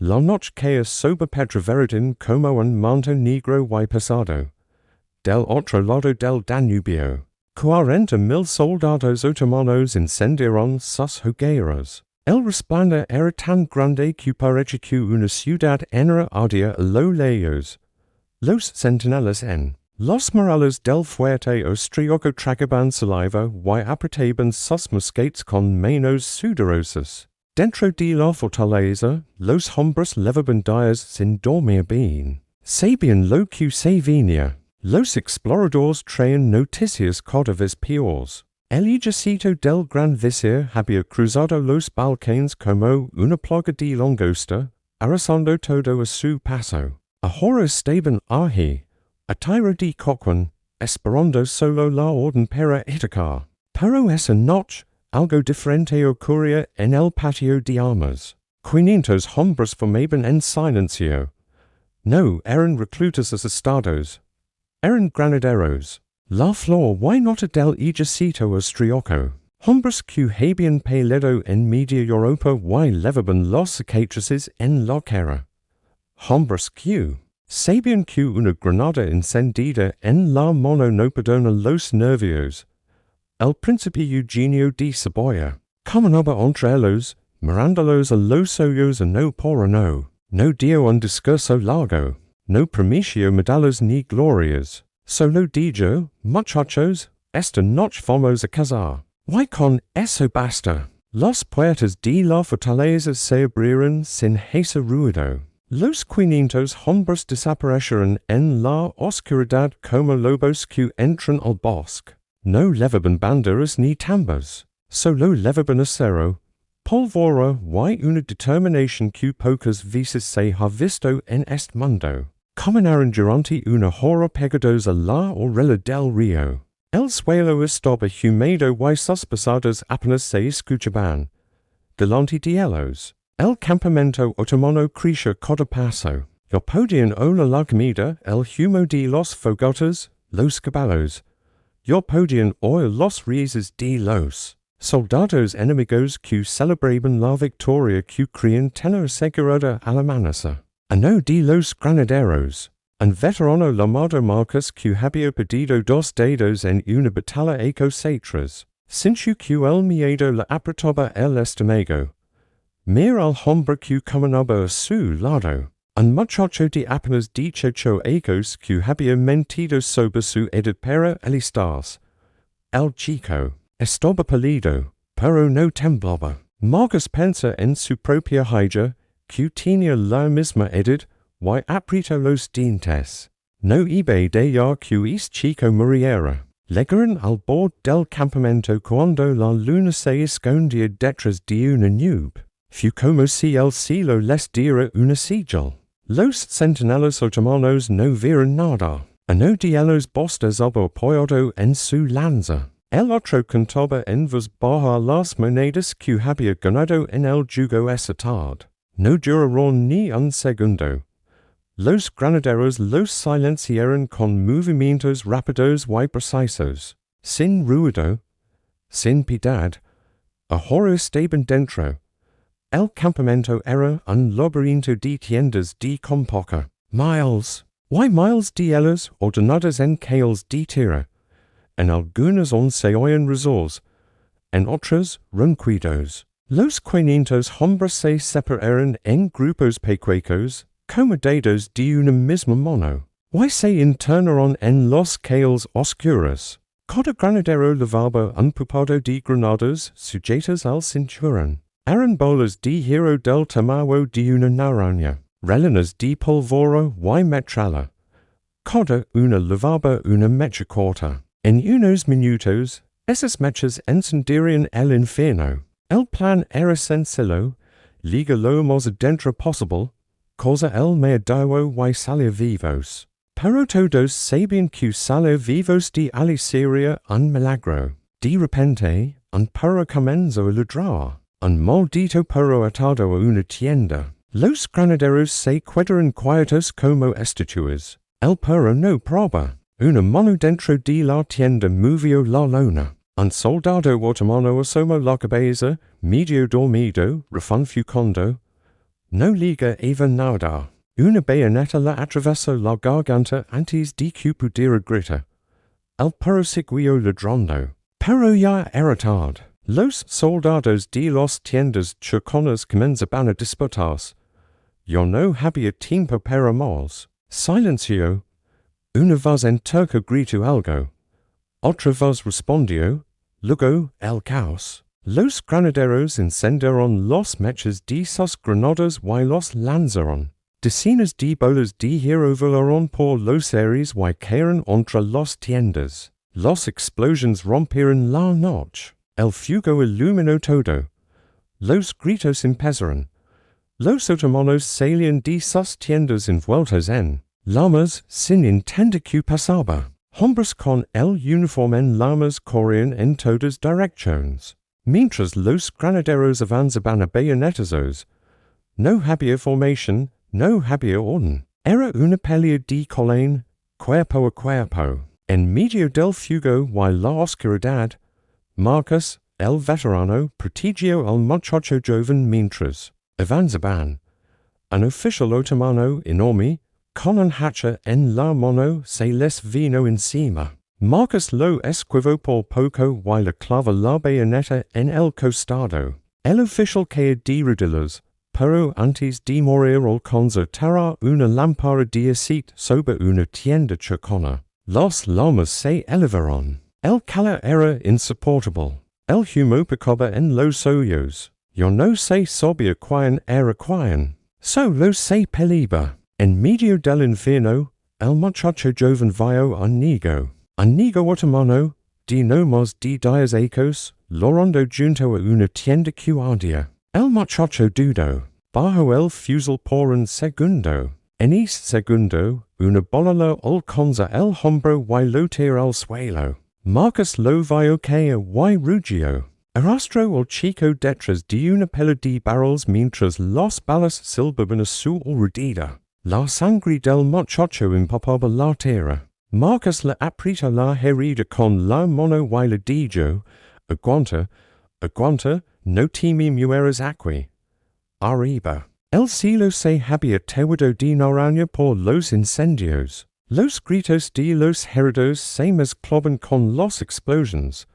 La noche que sobre Petrovaradin como un manto negro y pesado. Del otro lado del Danubio. 40,000 soldados otomanos incendiaron sus hogueras. El resplandor era tan grande que parecía que una ciudad entera ardía a lo lejos. Los centinelas en los murales del fuerte austriaco tragaban saliva y apretaban sus mosquetes con manos sudorosas. Dentro de la fortaleza, los hombres levaban días sin dormir bien. Sabían lo que se venía. Los exploradores traían noticias cada vez peores. El ejército del gran visir había cruzado los Balcanes como una plaga de langosta, arrasando todo a su paso. Ahora estaban allí, a tierra de Coquin, esperando solo la orden para atacar. Pero esa noche, algo diferente ocurría en el patio de armas. 500 hombres formaban en silencio. No eran reclutas asustados. Eran granaderos. La flor y nota del ejército austriaco. Hombres que habían peleado en media Europa y levaban las cicatrices en la cara. Hombres que sabían que una granada encendida en la mano no perdona los nervios. El príncipe Eugenio de Saboya caminaba entre ellos, mirándolos a los ojos no por no dio un discurso largo, no prometía medallas ni glorias, solo dijo, muchachos, esta noche vamos a casar. Y con eso basta. Las puertas de la fortaleza se abrieron sin hacer ruido. Los 500 hombres desaparecieron en la oscuridad como lobos que entran al bosque. No levaban banderas ni tambas, solo levaban acero, pólvora y una determinación que pocas veces se ha visto en este mundo. Caminaron durante una hora pegados a la orilla del río. El suelo estaba húmedo y sus pasadas apenas se escuchaban. Delante de ellos, el campamento otomano crecía cada paso. Ya podían oler la comida, el humo de los fogotes, los caballos. Ya podían oír los risas de los soldados enemigos que celebraban la victoria que creían tener asegurada al amanecer. Uno de los granaderos, un veterano llamado Marcos que había perdido 2 dedos en una batalla ecocentras, sintió que el miedo le apretaba el estómago. Mira al hombre que caminaba a su lado, un muchacho de apenas 18 años que había mentido sobre su edad para alistarse. El chico estaba pálido, pero no temblaba. Marcos pensó en su propia hija, que tenía la misma edad, y apretó los dientes. No iba de ya que este chico muriera. Llegaron al borde del campamento cuando la luna se escondía detrás de una nube. Fue como si el cielo les diera una señal. Los centinelas otomanos no vieron nada. Uno de ellos bostezaba apoyado en su lanza. El otro contaba en voz baja las monedas que había ganado en el juego esa tarde. No duraron ni un segundo. Los granaderos los silenciaron con movimientos rápidos y precisos. Sin ruido, sin piedad, ahora estaban dentro. El campamento era un laberinto de tiendas de con poca. Miles de ellas ordenadas en cales de tierra. En algunas aún se oyen rezos, en otras ronquidos. Los 500 hombres se separaron en grupos pequeños, acomodados de una misma mano, y se internaron en los cales oscuros. Cada granadero llevaba un puñado de granadas sujetas al cinturón. Eran bolas de hierro del tamaño de una naranja, rellenas de pólvora y metralla. Cada una llevaba una mecha corta. En unos minutos, esas mechas encenderían el infierno. El plan era sencillo, liga lo más adentro posible, cosa el medio y salir vivos. Pero todos sabían que salir vivos de allí sería un milagro. De repente, un perro comenzó a ladrar. Un maldito perro atado a una tienda. Los granaderos se quedaron quietos como estatuas. El perro no paraba. Una mano dentro de la tienda movió la lona. Un soldado otomano asomó la cabeza, medio dormido, refunfucando. no liga eva nada. Una bayoneta la attraverso la garganta antes de que pudiera gritar. El perro siguió ladrando. Pero ya era tarde. Los soldados de los tiendas choconas comenzaban a disputarse. Yo no había tiempo para más. Silencio. Una voz en turco gritó algo. Otra voz respondió. Luego, el caos. Los granaderos encendieron los mechas de sus granadas y los lanzaron. Decenas de bolas de hierro volaron por los aires y cayeron entre las tiendas. Las explosiones rompieron la noche. El fuego iluminó todo. Los gritos empezaron. Los otomanos salían de sus tiendas envueltas en llamas sin entender qué pasaba. Hombres con el uniforme en llamas corrían en todas direcciones. Mientras los granaderos avanzaban a bayonetazos. No había formación, no había orden. Era una pelea de colén, cuerpo a cuerpo. En medio del fuego y la oscuridad, Marcus, el veterano, protegió al muchacho joven mientras avanzaban. Un oficial otomano enorme, con un hacha en la mano, se les vino encima. Marcus lo esquivó por poco y le clavó la bayoneta en el costado. El oficial cayó de rodillas, pero antes de morir alcanzara una lámpara de aceite sobre una tienda chocona. Las llamas se elevaron. El calor era insoportable. El humo picaba en los oídos. Yo no sé sabía quién era quién. Solo se peleaba. En medio del infierno, el muchacho joven vio un nigo otomano, de no más de 10 años, llorando junto a una tienda que ardía. El muchacho dudó. Bajo el fusil por un segundo. En ese segundo, una bola lo alcanza el hombro y lo tira al suelo. Marcus lo vio caer y rugió. Arrastró al chico detrás de una pila de barrels mientras las balas silbaban a su alrededor. La sangre del muchacho empapaba la tierra. Marcus le apretó la herida con la mano y le dijo, aguanta, no te me mueras aquí. Arriba. El cielo se había teñido de naranja por los incendios. Los gritos de los heridos se mezclaban con las explosiones.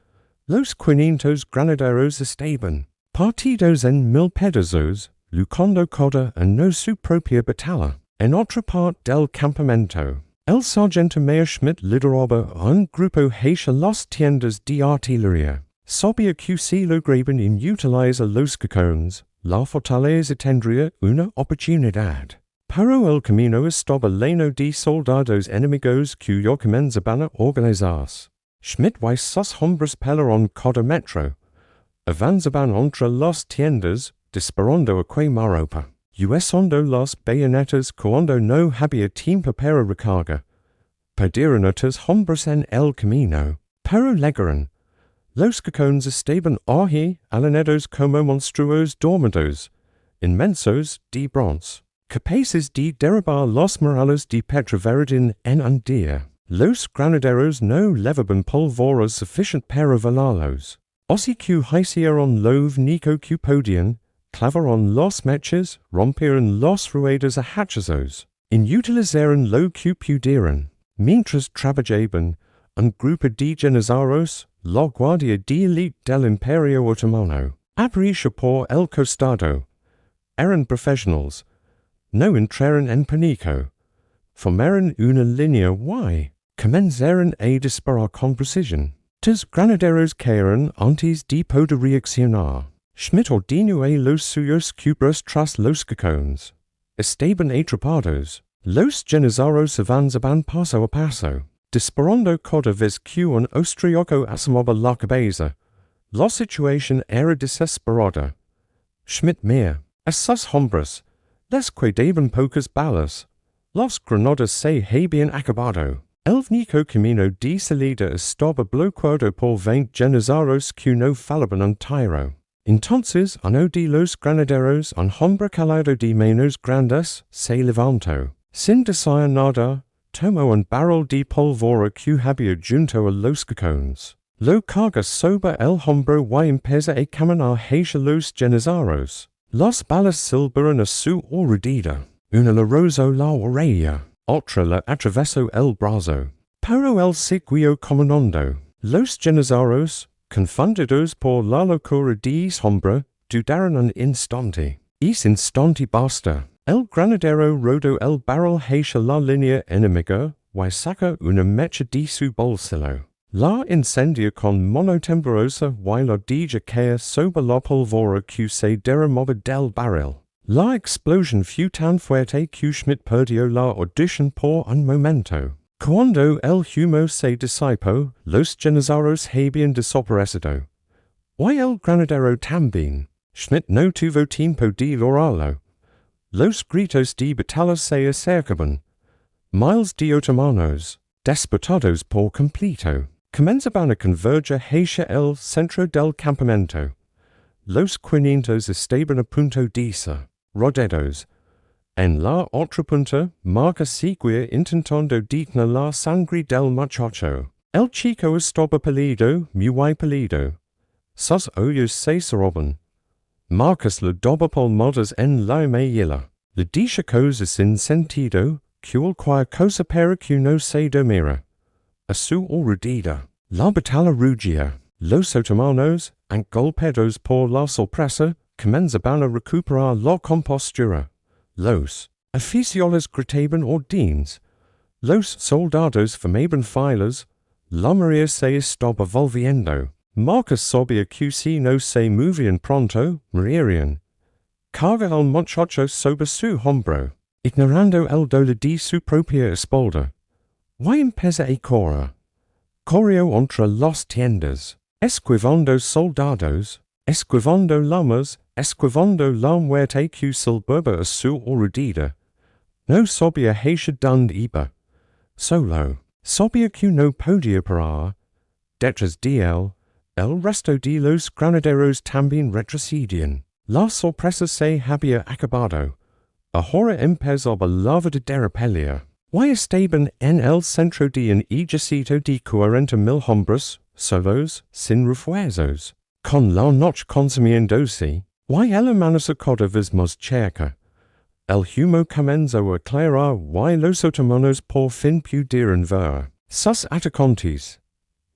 Los 500 granaderos estaban partidos en 1000 pedazos, luchando cada uno su propia batalla. En otra parte del campamento, el sargento mayor Schmidt lideraba un grupo hacia las tiendas de artillería. Sabía que si lograban utilizar los cacones, la fortaleza tendría una oportunidad. Pero el camino estaba lleno de soldados enemigos que ya comenzaban a organizarse. Schmidt y sus hombres pelearon cada metro. Avanzaban entre las tiendas, disparando a quemarropa. Usando las bayonetas cuando no había tiempo para recarga. Perdieron otros hombres en el camino. Pero llegaron. Los cacones estaban allí alineados como monstruos dormidos, inmensos de bronce, capaces de derribar los murales de Petrovaradin en un día. Los granaderos no levaban pólvora suficiente para volarlos. Así que hicieron lo único que podían, clavaron los mechas, rompieron los ruedas a hachazos, inutilizaron lo que pudieron. Mientras trabajaban, un grupo de granaderos, la guardia de élite del Imperio Otomano, abrió por el costado. Eran profesionales. No entraron en pánico. Formaron una línea y comenzaron a disparar con precisión. Los granaderos cayeron antes de poder reaccionar. Schmidt ordenó a los suyos cubrir tras los cacones. Estaban atrapados. Los granaderos avanzaban paso a paso, disparando cada vez que un austriaco asomaba la cabeza. La situación era desesperada. Schmidt mira a sus hombres. Les quedaban pocas balas. Las granadas se habían acabado. El único camino de salida estaba bloqueado por 20 granaderos que no fallaban un tiro. Entonces uno de los granaderos, un hombre calado de manos grandes, se levantó. Sin decir nada, tomó un barril de pólvora que había junto a los cacones. Lo cargó sobre el hombro y empezó a caminar hacia los granaderos. Las balas silberan a su orudida, una la roso la orella, otra la atraveso el brazo, pero el seguio comandando, los genazaros, confundidos por la locura de sombra, dudaron un instante, is instante basta, el granadero rodó el barrel hacia la línea enemiga, y saca una mecha de su bolsillo. La incendia con mano temblorosa y la dija cae sobre la pólvora que se derramaba del barril. La explosión fue tan fuerte que Schmidt perdió la audición por un momento. Cuando el humo se disipó, los genazaros habían desaparecido. Y el granadero también. Schmidt no tuvo tiempo de lograrlo. Los gritos de Batallas se acercaban. Miles de otomanos, despertados por completo, comenzaban a converger hacia el centro del campamento. Los quinientos estaban a punto de ser rodeados. En la otra punta, Marca seguía intentando detener la sangre del muchacho. El chico estaba pálido, muy pálido. Sus ojos se cerraban. Marcus le daba palmadas en la mejilla. Le dice cosas sin sentido, cualquier cosa para que no se dormira. A su orudida, la batalla rugía. Los otomanos, golpeados por la sorpresa, comenzaban a recuperar la compostura. Los oficiales gritaban órdenes. Los soldados formaban filas. La María se estaba volviendo. Marcus sabía que si no se movían pronto, morirían. Carga el muchacho sobre su hombro, ignorando el dolor de su propia espalda. Y empezó a correr. Corrió entre las tiendas, esquivando soldados, esquivando llamas, esquivando la muerte que silbaba a su orudida. No sabía hacia dónde iba. Solo sabía que no podía parar. Detrás de él, el resto de los granaderos también retrocedían. La sorpresa se había acabado. Ahora empezaba la verdadera pelea. Y estaban en el centro de un ejército de 40,000 hombres, solos, sin refuerzos. Con la noche consumiéndose, y el amanecer cada vez más cerca. El humo comenzó a aclarar y los otomanos por fin pudieron ver. Sus atacantes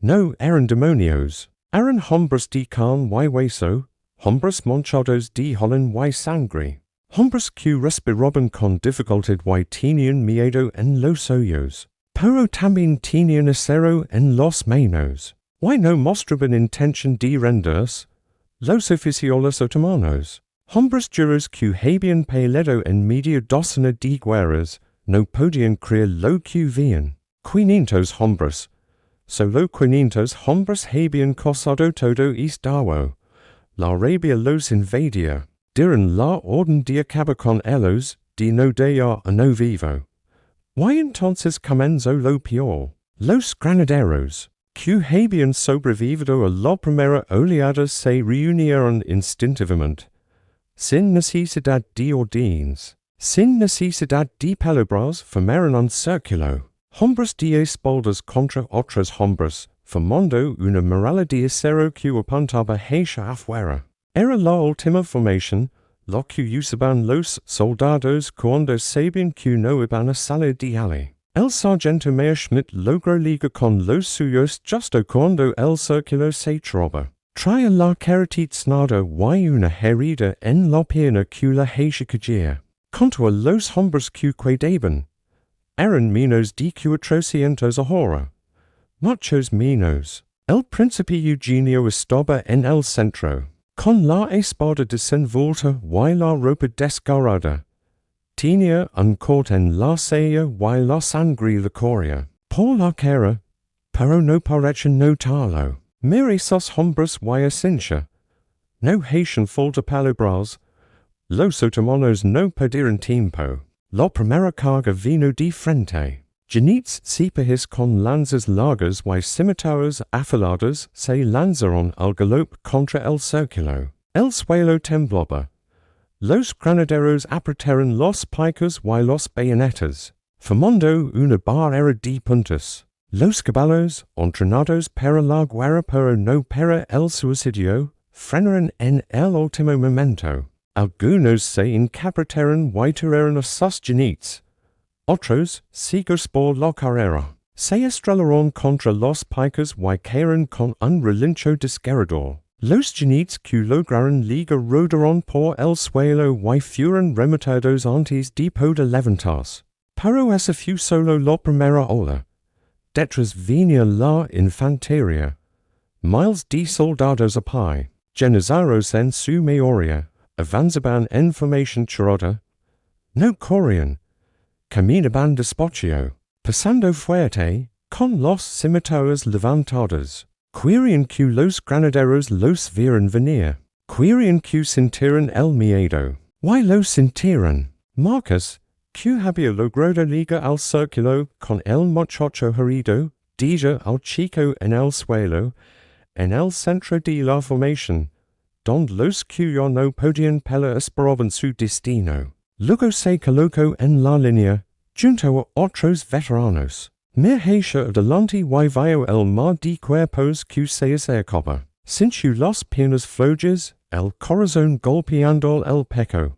no eran demonios, eran hombres de carne y hueso, hombres manchados de holland y sangre. Hombres que respiraban con dificultad y tenían miedo en los ojos, pero también tenían acero en las manos, y no mostraban intención de rendirse. Los oficiales otomanos, hombres duros que habían peleado en media docena de guerras, no podían creer lo que veían. 500 hombres, solo 500 hombres habían causado todo esto. La rabia los invadía. Dieron la orden de acabar con ellos, de no dejar a no vivo. Y entonces comenzó lo peor. Los granaderos, que habían sobrevivido a la primera oleada, se reunieron instintivamente. Sin necesidad de órdenes, sin necesidad de palabras, formaron un círculo. Hombres de espaldas contra otros hombres, formando una muralla de acero que apuntaba hacia afuera. Era la última formación, lo que usaban los soldados cuando sabían que no iban a salir de allí. El sargento mayor Schmidt logró ligar con los suyos justo cuando el círculo se traba. Traía la cara tiznada y una herida en la pierna que la hacía caer. Contra los hombres que quedaban, eran menos de 400 ahora. Muchos menos. El príncipe Eugenio estaba en el centro, con la espada desenvuelta y la ropa desgarrada. Tenía un corte en la sella y la sangre le corría por la cara, pero no parecía notarlo. Mire sus hombres y esencia. No hacían falta palabras. Los otomanos no perdieron tiempo. La primera carga vino de frente. Jinetes cipajes con lanzas largas y cimitarras afiladas se lanzaron al galope contra el círculo. El suelo temblaba. Los granaderos apretaron los picos y los bayonetas, formando una barrera de puntas. Los caballos, entrenados para la guerra pero no para el suicidio, frenaron en el último momento. algunos se encapritaron y tiraron a sus jinetes. Otros, ciegos por la carrera, se estrellaron contra los picos y cayeron con un relincho desgarrador. Los jinetes que lograron liga rodaron por el suelo y fueron rematados antes de poder levantarse. Pero esa fue solo la primera ola. Detrás venía la infantería. Miles de soldados a pie, genozados en su mayoría, avanzaban en formación chorota. No corrían, caminaban despacio, pasando fuerte, con los cimetales levantados. Querían que los granaderos los vieran venir. Querían que sintieran el miedo. Y lo sintieron. Marcus, que había logrado liga al círculo con el muchacho herido, deja al chico en el suelo, en el centro de la formación, donde los que ya no podían pelear esperaban su destino. Luego se colocó en la línea, junto a otros veteranos. Mirheisha adelante y vio el mar de cuerpos que se acercaba. Sintió las piernas flojas, el corazón golpeando el pecho.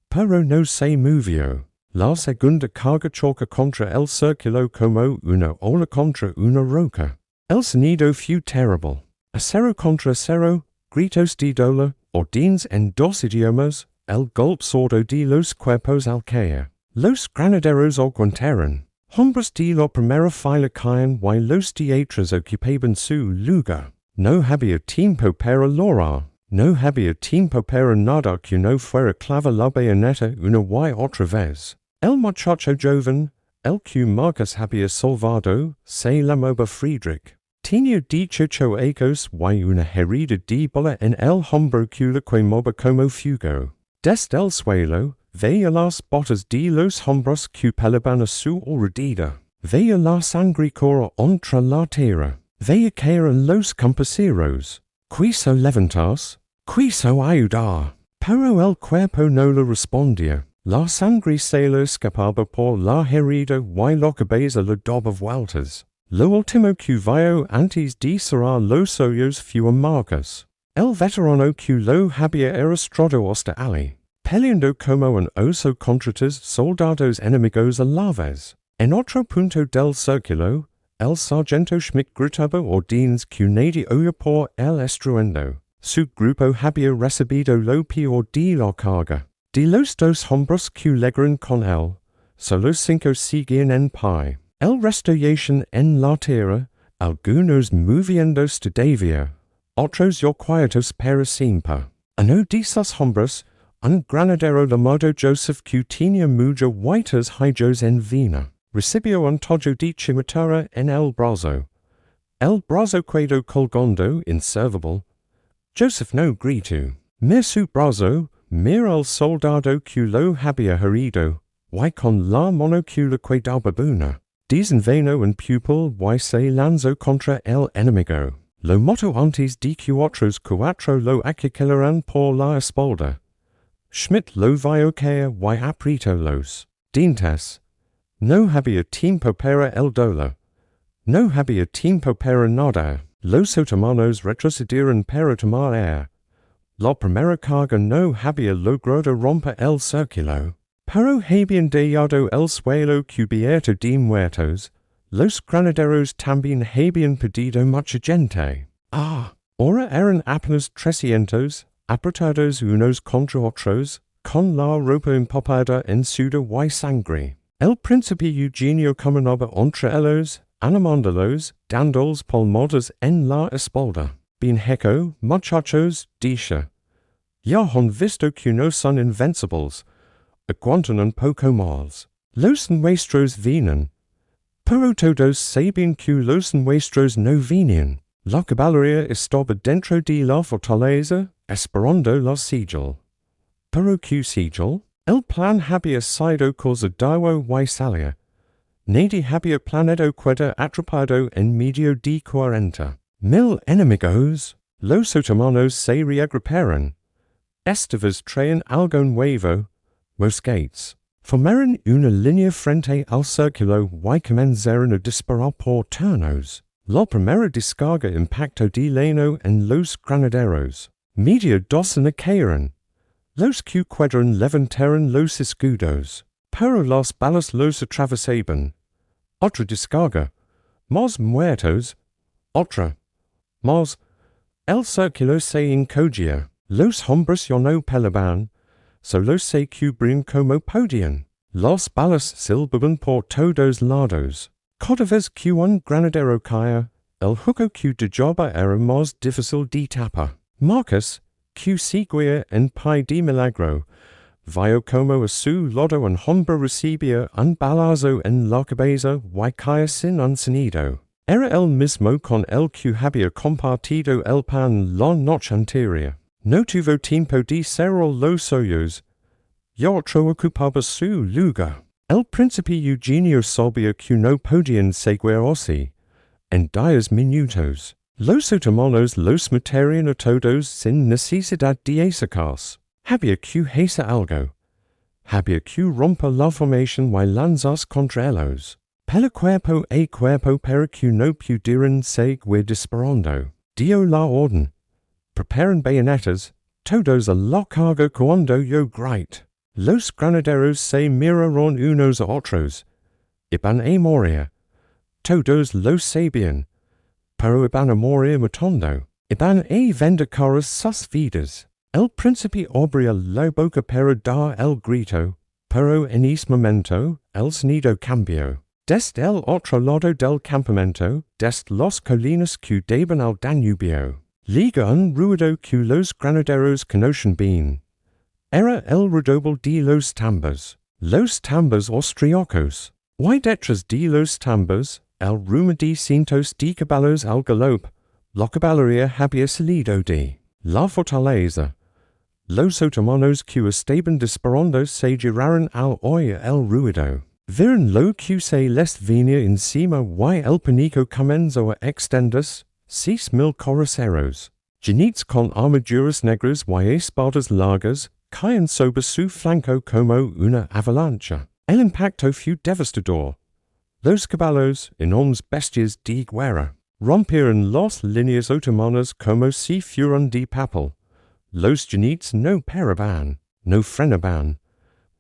Pero no se movió. La segunda carga choca contra el círculo como una ola contra una roca. El sonido fue terrible. Acero contra acero, gritos de dolor, órdenes en dos idiomas, el golpe sordo de los cuerpos al caer. Los granaderos aguantaron. Hombres de la primera fila caen y los de atrás ocupaban su lugar. No había tiempo para llorar. No había tiempo para nada que no fuera clavar la bayoneta una y otra vez. El muchacho joven, el que Marcus había salvado, se llamaba Friedrich. Tenía 18 años y una herida de bala en el hombro que le quemaba como fuego. Desde el suelo, veía las botas de los hombres que peleaban a su alrededor. Veía la sangre correr entre la tierra. Veía caer los campesinos. Quiso levantarse, quiso ayudar. Pero el cuerpo no le respondía. La sangre se le escapaba por la herida y la cabeza le daba vueltas. Lo último que vio antes de cerrar los ojos fue a Marcus. El veterano que lo había arrastrado hasta allí, peleando como un oso contra soldados enemigos a la vez. En otro punto del círculo, el sargento Schmidt gritaba órdenes que nadie oía por el estruendo. Su grupo había recibido lo peor de la carga. De los dos hombres que llegaron con él, solo 5 seguían en pie. El resto yacían en la tierra, algunos moviéndose todavía, otros ya quietos para siempre. Uno de esos hombres, un granadero llamado Joseph que tenía muchas whitas hijos en vena, recibió un tojo de chimichurri en el brazo. El brazo quedó colgando inservible. Joseph no gritó. Mir su brazo, mir el soldado que lo había herido, y con la mano que le quedaba buena. Desenvainó un pupil y se lanzó contra el enemigo. Lo mató antes de que otros 4 lo acuchillaran por la espalda. Schmidt lo vio caer y apretó los dientes. No había tiempo para el dolor. No había tiempo para nada. Los otomanos retrocedieron para tomar aire. La primera carga no había logrado romper el círculo. Pero habían dejado el suelo cubierto de muertos. Los granaderos también habían perdido mucha gente. Ahora eran apenas 300, apretados unos contra otros, con la ropa empapada en sudor y sangre. El príncipe Eugenio caminaba entre ellos, animándolos, dándoles palmadas en la espalda. Bien hecho, muchachos, dice. Ya han visto que no son invencibles. Aguantan un poco más. Los nuestros vienen. Pero todos sabían que los nuestros no venían. La caballería estaba dentro de la fortaleza, esperando la sigil. Pero ¿qué sigil? El plan había sido cosa dawa y salia. Nadie había planeado quedar atrapado en medio de 40,000 enemigos. Los otomanos se reagruparon. Esta vez traían algo nuevo. Los gates formaron una línea frente al círculo y comenzaron a disparar por turnos. La primera descarga impactó de lleno en los granaderos. Media docena cayeron. Los que quedaron levantaron los escudos, pero las balas los atravesaban. Otra descarga, más muertos, otra, más. El círculo se encogía, los hombres ya no peleaban, solo se cubrían como podían. Las balas silbaban por todos lados. Cada vez que un granadero caía, el juego que dejaba era más difícil de tapar. Marcus, que seguía en pie de milagro, vio como a su lado un hombre recibía un balazo en la cabeza y caía sin un sonido. Era el mismo con el que había compartido el pan la noche anterior. No tuvo tiempo de cerrar los ojos. Y otro ocupaba su lugar. El príncipe Eugenio sabía que no podían seguir así. En 10 minutos, los otomanos los matarían a todos sin necesidad de acercarse. Había que hacer algo. Había que romper la formación y lanzarse contra ellos. Pelo cuerpo a cuerpo para que no pudieran seguir disparando. Dio la orden. Preparen bayonetas, todos a la carga cuando yo grite. Los granaderos se miraron unos a otros. Iban a morir. Todos los sabían. Pero iban a morir matando. Iban a vindicar sus vidas. El príncipe abría la boca para dar el grito, pero en ese momento el sonido cambió. Desde el otro lado del campamento, desde las colinas que daban al Danubio, liga un ruido que los granaderos conocen bien. Era el redoble de los tambores austriacos. Y detrás de los tambores, el rumor de cientos de caballos al galope, la caballería había salido de la fortaleza. Los otomanos que estaban disparando se giraron al oír el ruido. Vieron lo que se les venía encima y el pánico comenzó a extenderse. 6,000 coraceros, jinetes con armaduras negras y espadas largas, caían sobre su flanco como una avalancha. El impacto fue devastador. Los caballos, enormes bestias de guerra, rompieron las líneas otomanas como si fueran de papel. Los jinetes no paraban, no frenaban.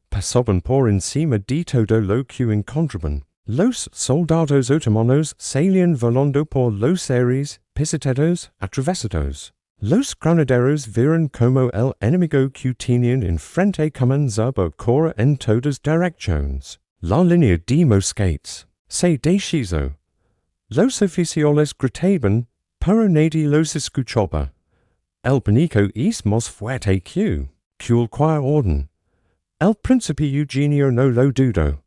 Pasaban por encima de todo lo que encontraban. Los soldados otomanos salían volando por los aires, pisoteados, atravesados. Los granaderos vieron como el enemigo que tenían enfrente comenzaba a correr en todas direcciones. La línea de mosquetes se deshizo. Los oficiales gritaban, pero nadie los escuchaba. El pánico es más fuerte que cualquier orden. El príncipe Eugenio no lo dudó.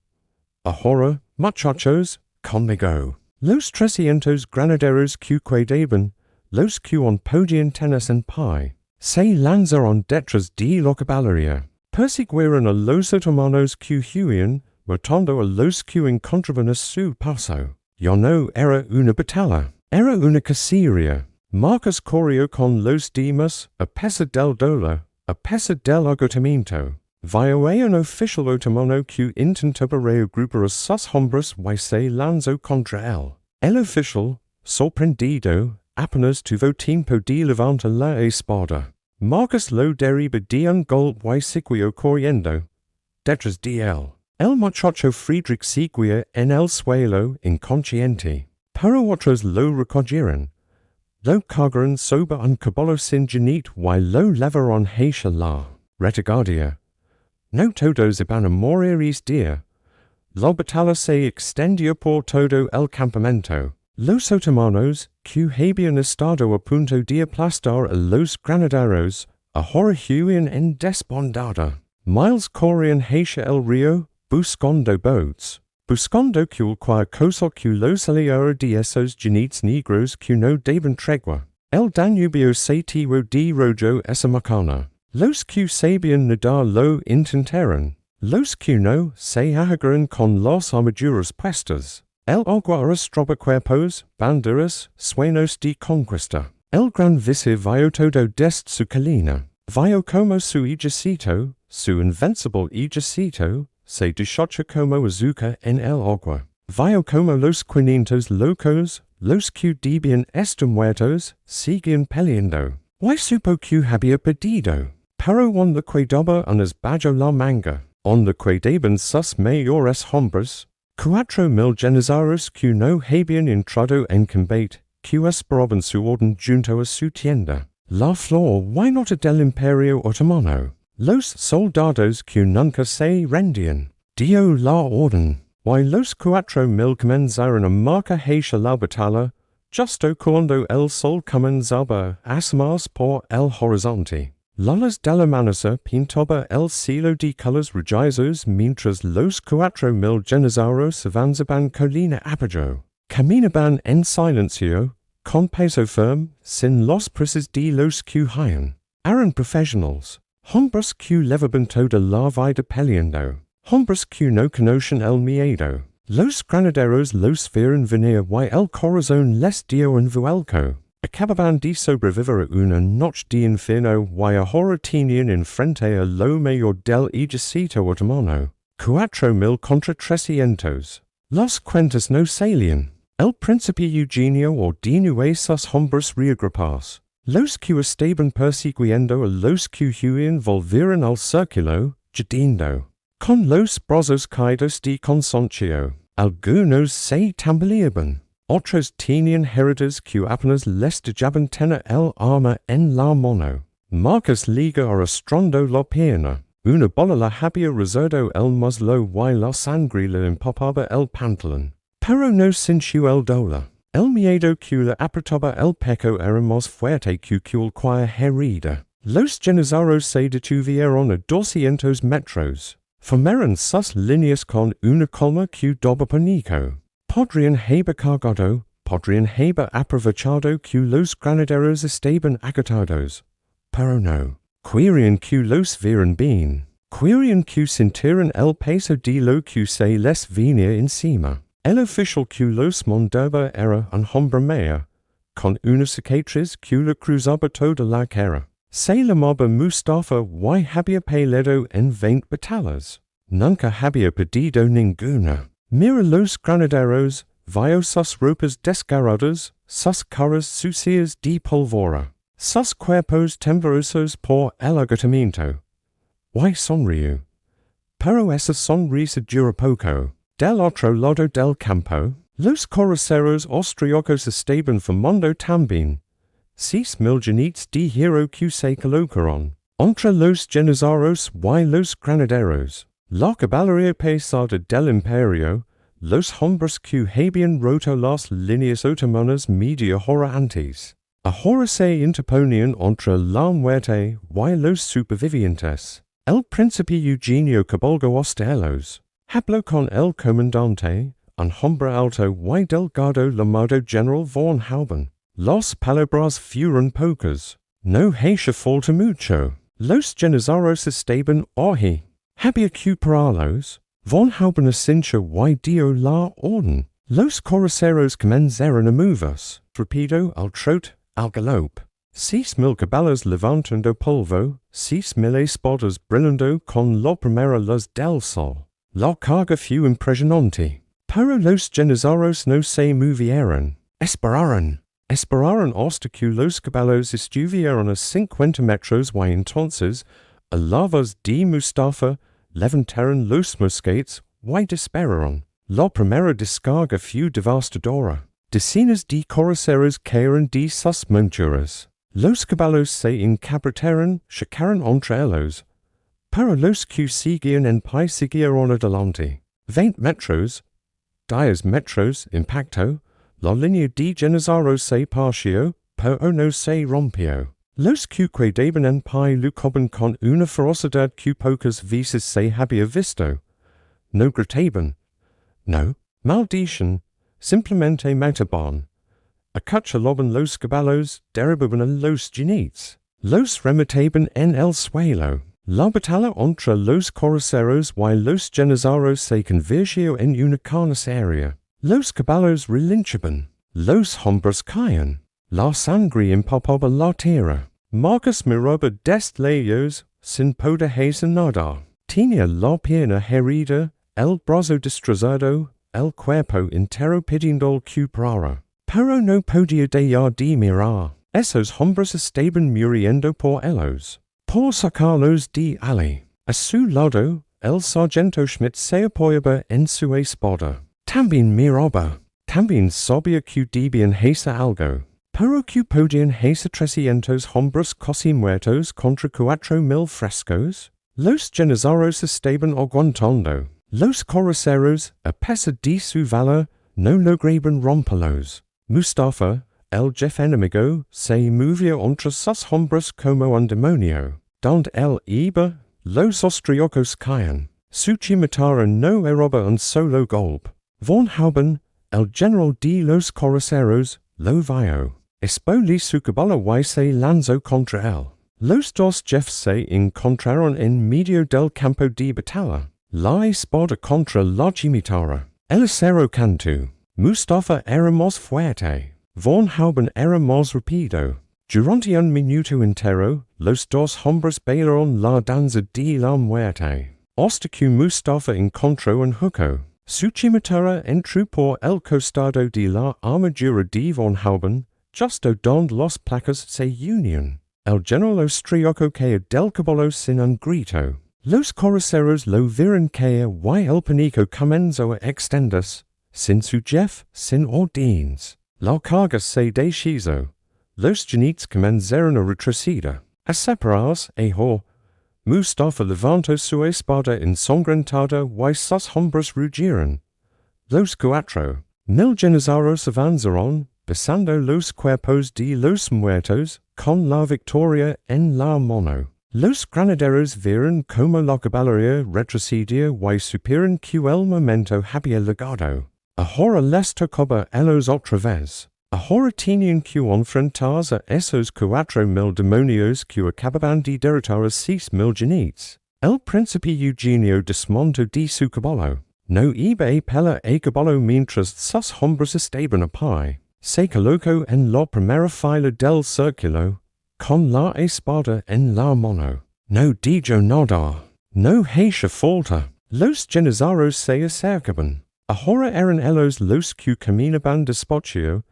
Ahora, muchachos, conmigo. Los 300 granaderos que quedaban, los que aún podían tenerse en pie, se lanzaron detrás de la caballería. Persiguieron a los otomanos que huían, matando a los que encontraban a su paso. Ya no era una batalla, era una cacería. Marcus corrió con los demás, a pesar del dolor, a pesar del agotamiento. Vio a un oficial otomano que intentaba reagrupar a sus hombres y se lanzó contra él. El oficial, sorprendido, apenas tuvo tiempo de levantar la espada. Marcus lo derribó de un golpe y siguió corriendo. Detrás de él, el muchacho Friedrich seguía en el suelo inconsciente. Pero otros lo recogieron. Lo cargaron sobre un caballo sin jinete y lo llevaron hacia la retaguardia. No todos iban a morir ese día. La batalla se extendió por todo el campamento. Los otomanos, que habían estado a punto de aplastar a los granaderos, ahora huían en desbandada. Miles corrían hacia el río, buscando boats, buscando cualquier cosa que los aliara de esos jinetes negros que no daban tregua. El Danubio se tiró de rojo esa macana. Los que sabían nadar lo intentaron. Los que no se arriesgaron con las armaduras puestas. El agua arrastraba cuerpos, banderas, sueños de conquista. El gran visir vio todo desde su colina. Vio como su ejército, su invencible ejército, se deshacha como azúcar en el agua. Vio como los 500 locos, los que debían estar muertos, seguían peleando. Y supo que había perdido. pero on the quedaba unas bajo la manga, on the quedaban sus mayores hombres, cuatro mil generales que no habían entrado en combate, que esperaban su orden junto a su tienda. La flor why not del imperio otomano, los soldados que nunca se rendían, dio la orden, why los cuatro mil comenzaron a marcar hacia la batalla, justo cuando el sol comenzaba a asomarse por el horizonte. Las de la amanecer pintaba el cielo de colores rojizos mientras los cuatro mil generales avanzaban colina abajo. Caminaban en silencio, con paso firme, sin los presos de los que huían. Eran profesionales, hombres que llevaban toda la vida peleando, hombres que no conocen el miedo. Los granaderos los vieron venir y el corazón les dio un vuelco. Acababan de sobrevivir a una noche de infierno y ahora tenían enfrente a lo mayor del ejército otomano. 4,000 contra 300. Las cuentas no salían. El príncipe Eugenio ordenó a sus hombres reagruparse. Los que estaban persiguiendo a los que huían volvieron al círculo, yendo. Con los brazos caídos de cansancio. Algunos se tambaleaban. Otros tenían heridas que apenas les dejaban tener el arma en la mano. Marcus liga arrastrando la pierna. Una bola le había rozado el muslo y la sangre le empapaba el pantalón. Pero no sintió el dolor. El miedo que le apretaba el pecho era más fuerte que cualquier herida. Los generales se detuvieron a 200 metros. Formaron sus líneas con una calma que daba pánico. Podrían haber cargado, podrían haber aprovechado que los granaderos estaban agotados. Pero no. Querían que los vieran bien. Querían que sintieran el peso de lo que se les venía encima. El oficial que los mandaba era un hombre mayor, con una cicatriz que le cruzaba toda la cara. Se llamaba Mustafa y había peleado en 20 batallas. Nunca había perdido ninguna. Mira los granaderos, vio sus ropas desgarradas, sus caras sucias de pólvora, sus cuerpos temblorosos por el agotamiento. Y sonrió. Pero esa sonrisa duró poco. Del otro lado del campo, los coraceros austriacos estaban formando también. 6,000 jinetes de hierro que se colocaron entre los generales y los granaderos. La caballería pesada del imperio, los hombres que habían roto las líneas otomanas media hora antes. Ahora se interponían entre la muerte y los supervivientes. El príncipe Eugenio cabalgó hasta ellos. Habló con el comandante, un hombre alto y delgado llamado General von Hauben. Las palabras fueron pocas. No hacía falta mucho. Los generales estaban allí. Había que pararlos. Von Hauben asintió y dio la orden. Los coraceros comenzaron a moverse. Rápido, al trot, al galope. 6,000 caballos levantando polvo, 6,000 espadas brillando con la primera luz del sol. La carga fue impresionante. Pero los generales no se movieron. Esperaron. Esperaron hasta que los caballos estuvieron a 50 metros y entonces, a la voz de Mustafa, levantaron los mosquetes y dispararon. La primera descarga fue devastadora. Decenas de coraceros cayeron de sus monturas. Los caballos se encabritaron, chocaron entre ellos. Pero los que seguían en pie siguieron adelante. 20 metros, 10 metros impacto, la línea de generales se partió, pero no se rompió. Los que quedaban en pie luchaban con una ferocidad que pocas veces se había visto. No gritaban. No, maldicen. Simplemente mataban. Acuchillaban los caballos, derribaban a los jinetes. Los remataban en el suelo. La batalla entre los coraceros y los generales se convirtió en una carnicería. Los caballos relinchaban. Los hombres caían. La sangre empapaba la tierra. Marcus miraba desde lejos, sin poder hacer nada. Tenía la pierna herida, el brazo destrozado, el cuerpo entero pidiendo que parara. Pero no podía dejar de mirar. Esos hombres estaban muriendo por ellos. por sacarlos de allí. A su lado, el sargento Schmidt se apoyaba en su espada. También miraba. También sabía que debían hacer algo. Pero que podían hacer 300 hombres casi muertos contra 4,000 frescos. Los generaros estaban aguantando. Los coraceros, a pesar de su valor, no lograban romperlos. Mustafa, el jefe enemigo, se movía entre sus hombres como un demonio. Donde él iba, los austriacos caían. Su cimitera no era un solo golpe. Von Hauben, el general de los coraceros, lo vio. Espoli su caballo y se lanzó contra él. Los dos jefes se encontraron en medio del campo de batalla. La espada contra la cimitera. El acero cantu. Mustafa era más fuerte. Von Hauben era más rápido. Durante un minuto entero, los dos hombres bailaron la danza de la muerte. Hasta que Mustafa encontró un hueco. Su cimitera entró por el costado de la armadura de Von Hauben, justo donde las placas se unían. El general austriaco caía del caballo sin un grito. Los coraceros lo vieron caer y el pánico comenzó a extenderse, sin su jefe, sin órdenes. La carga se deshizo. Los jinetes comenzaron a retroceder, a separarse, Mustafa levantó su espada ensangrentada y sus hombres rugieron. Los 4,000 generaros avanzaron, besando los cuerpos de los muertos, con la victoria en la mano. Los granaderos vieron como la caballería retrocedía y supieron que el momento había llegado. Ahora les tocaba a ellos otra vez. Ahora tenían que enfrentarse a esos 4,000 demonios que acababan de derrotar a 6,000 jinetes. El príncipe Eugenio desmontó de su caballo. No iba a pelear a caballo mientras sus hombres estaban a pie. Se colocó en la primera fila del círculo, con la espada en la mano. No dijo nada. No hacía falta. Los generaros se acercaban. Ahora eran ellos los que caminaban despacio,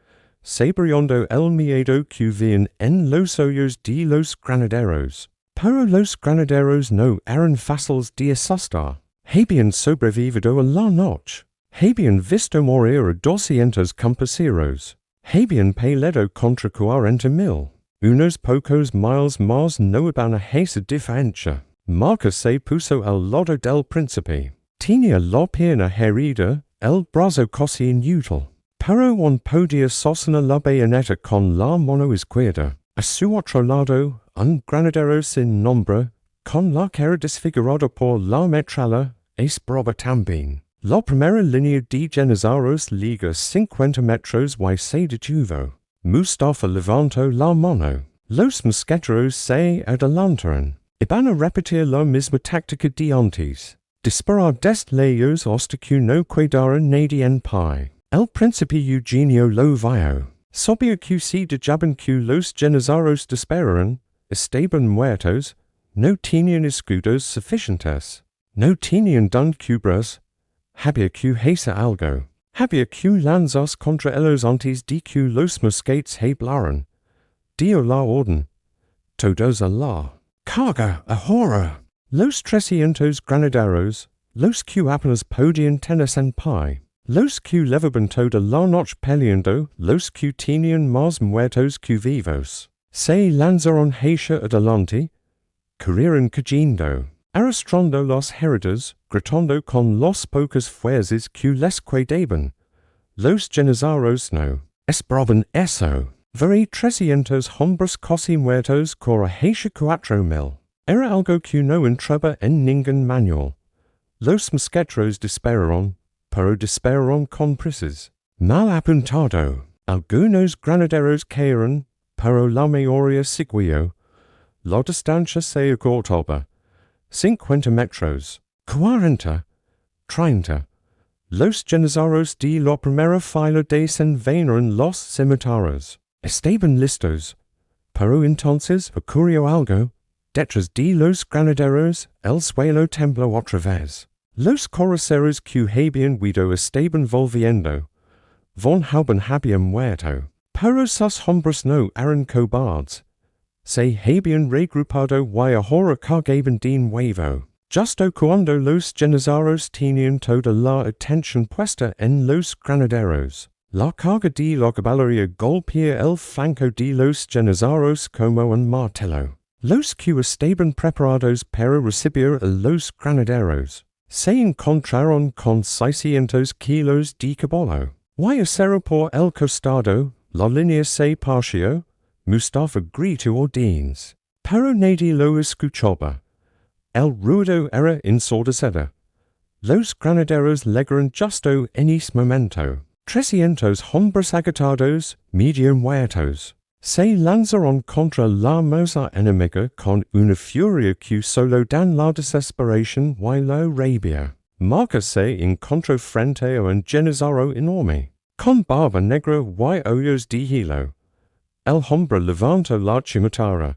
saboreando el miedo que veían en los ojos de los granaderos. Pero los granaderos no eran fáciles de asustar. Habían sobrevivido a la noche. Habían visto morir a 200 campesinos. Habían peleado contra 40,000. Unos pocos miles más no iban a hacer diferencia. Marcos se puso al lado del príncipe. Tenía la pierna herida, el brazo casi inútil. Pero un podía sostener la bayoneta con la mano izquierda. A su otro lado, un granadero sin nombre, con la cara desfigurada por la metralla, esperaba también. La primera línea de generaros liga 50 metros y se detuvo. Mustafa levantó la mano. Los mosqueteros se adelantaron. Iban a repetir la misma táctica de antes. Disparar desde lejos hasta que no quedara nadie en pie. El príncipe Eugenio lo vio. Sabía que si dejaban que los generaros dispararan, estaban muertos, no tenían escudos suficientes. No tenían don cubras. Había que hacer algo. Había que lanzarse contra ellos antes de que los mosquetes hablaran. Dio la orden. Todos a la carga ahora. Los 300 granaderos, los que apenas podían tenerse en pie. Los que llevaban toda la noche peleando, los que tenían más muertos que vivos. Se lanzaron hacia adelante, corrieron cayendo, arrastrando las heridas, gritando con las pocas fuerzas que les quedaban. Los generaros no esperaban eso. Ver 300 hombres casi muertos cora hacia 4,000. Era algo que no entraba en ningún manual. Los mosqueteros dispararon, pero dispararon con prisas. Mal apuntado. Algunos granaderos cayeron, pero la mayoría siguió. La distancia se acortaba. 50 metros. 40. 30. Los generaros de la primera fila desenvainaron las cimitaras. Estaban listos. Pero entonces ocurrió algo. Detrás de los granaderos, el suelo tembló otra vez. Los coraceros que habían huido estaban volviendo. Von Hauben había muerto. Pero sus hombres no eran cobardes. se habían regrupado y ahora cargaban de nuevo. Justo cuando los genizarios tenían toda la atención puesta en los granaderos. La carga de la caballería golpea el flanco de los genizarios como un martillo. Los que estaban preparados para recibir a los granaderos se encontraron con 600 kilos de caballo. Y acero por el costado, la línea se partió. Mustafa gritó órdenes, pero nadie lo escuchaba. El ruido era ensordecedor. Los granaderos llegaron justo en ese momento. 300 hombres agotados, medio muertos, se lanzaron contra la masa enemiga con una furia que solo dan la desesperación y la rabia. Marcos se encontró frente a un genizario enorme, con barba negra y ojos de hilo. El hombre levantó la chimatara.